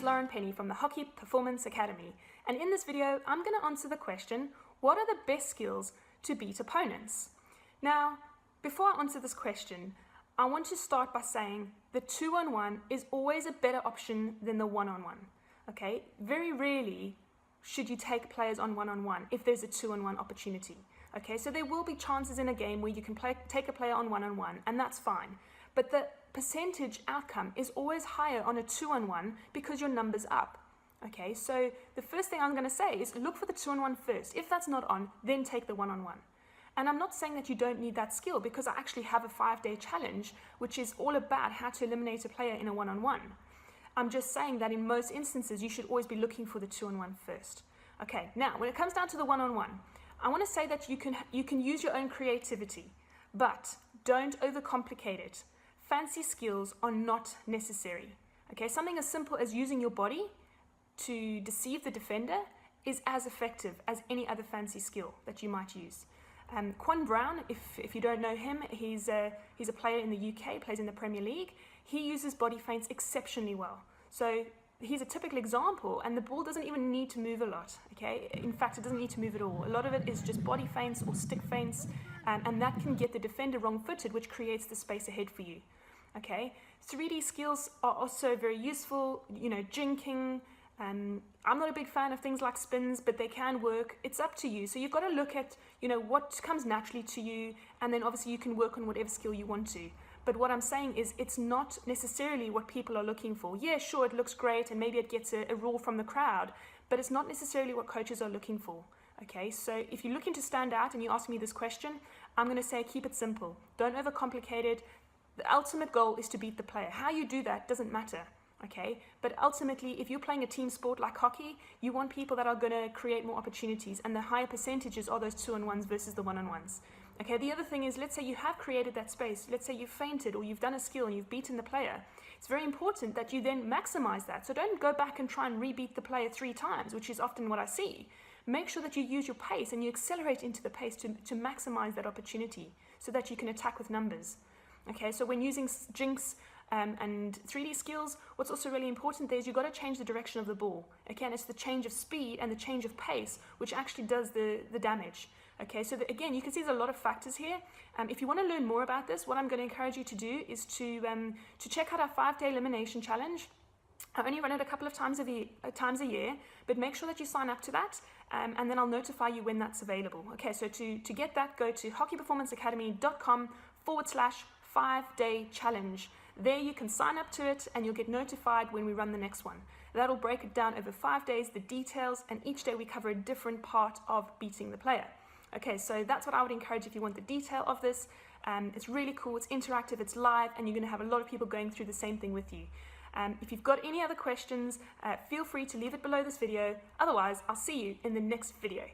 Lauren Penny from the Hockey Performance Academy, and in this video I'm going to answer the question, what are the best skills to beat opponents? Now, before I answer this question, I want to start by saying the 2-on-1 is always a better option than the 1-on-1. Okay, very rarely should you take players on 1-on-1 if there's a 2-on-1 opportunity. Okay, so there will be chances in a game where you can take a player on 1-on-1, and that's fine. But the percentage outcome is always higher on a 2-on-1 because your number's up. Okay, so the first thing I'm going to say is look for the 2-on-1 first. If that's not on, then take the 1-on-1. And I'm not saying that you don't need that skill, because I actually have a 5-day challenge which is all about how to eliminate a player in a 1-on-1. I'm just saying that in most instances you should always be looking for the 2-on-1 first. Okay, now when it comes down to the 1-on-1, I want to say that you can use your own creativity, but don't overcomplicate it. Fancy skills are not necessary. Okay, something as simple as using your body to deceive the defender is as effective as any other fancy skill that you might use. Quan Brown, if you don't know him, he's a player in the UK, plays in the Premier League. He uses body feints exceptionally well. So he's a typical example, and the ball doesn't even need to move a lot. Okay, in fact, it doesn't need to move at all. A lot of it is just body feints or stick feints, and that can get the defender wrong-footed, which creates the space ahead for you. Okay, 3D skills are also very useful. You know, jinking. I'm not a big fan of things like spins, but they can work. It's up to you. So you've got to look at, you know, what comes naturally to you, and then obviously you can work on whatever skill you want to. But what I'm saying is it's not necessarily what people are looking for. Yeah, sure, it looks great, and maybe it gets a roar from the crowd, but it's not necessarily what coaches are looking for. Okay, so if you're looking to stand out and you ask me this question, I'm going to say keep it simple. Don't overcomplicate it. The ultimate goal is to beat the player. How you do that doesn't matter. Okay, but ultimately, if you're playing a team sport like hockey, you want people that are going to create more opportunities, and the higher percentages are those 2-on-1s versus the 1-on-1s. Okay, the other thing is, let's say you have created that space, let's say you've feinted or you've done a skill and you've beaten the player. It's very important that you then maximize that. So don't go back and try and rebeat the player 3 times, which is often what I see. Make sure that you use your pace and you accelerate into the pace to maximize that opportunity so that you can attack with numbers. Okay, so when using jinx and 3D skills, what's also really important there is you've got to change the direction of the ball. Again, it's the change of speed and the change of pace which actually does the damage. Okay, so again, you can see there's a lot of factors here. If you want to learn more about this, what I'm going to encourage you to do is to check out our 5-day elimination challenge. I only run it a couple of times a year, but make sure that you sign up to that, and then I'll notify you when that's available. Okay, so to get that, go to hockeyperformanceacademy.com/5-day challenge. There you can sign up to it, and you'll get notified when we run the next one. That'll break it down over 5 days, the details, and each day we cover a different part of beating the player. Okay, so that's what I would encourage if you want the detail of this. It's really cool, it's interactive, it's live, and you're going to have a lot of people going through the same thing with you. If you've got any other questions, feel free to leave it below this video. Otherwise, I'll see you in the next video.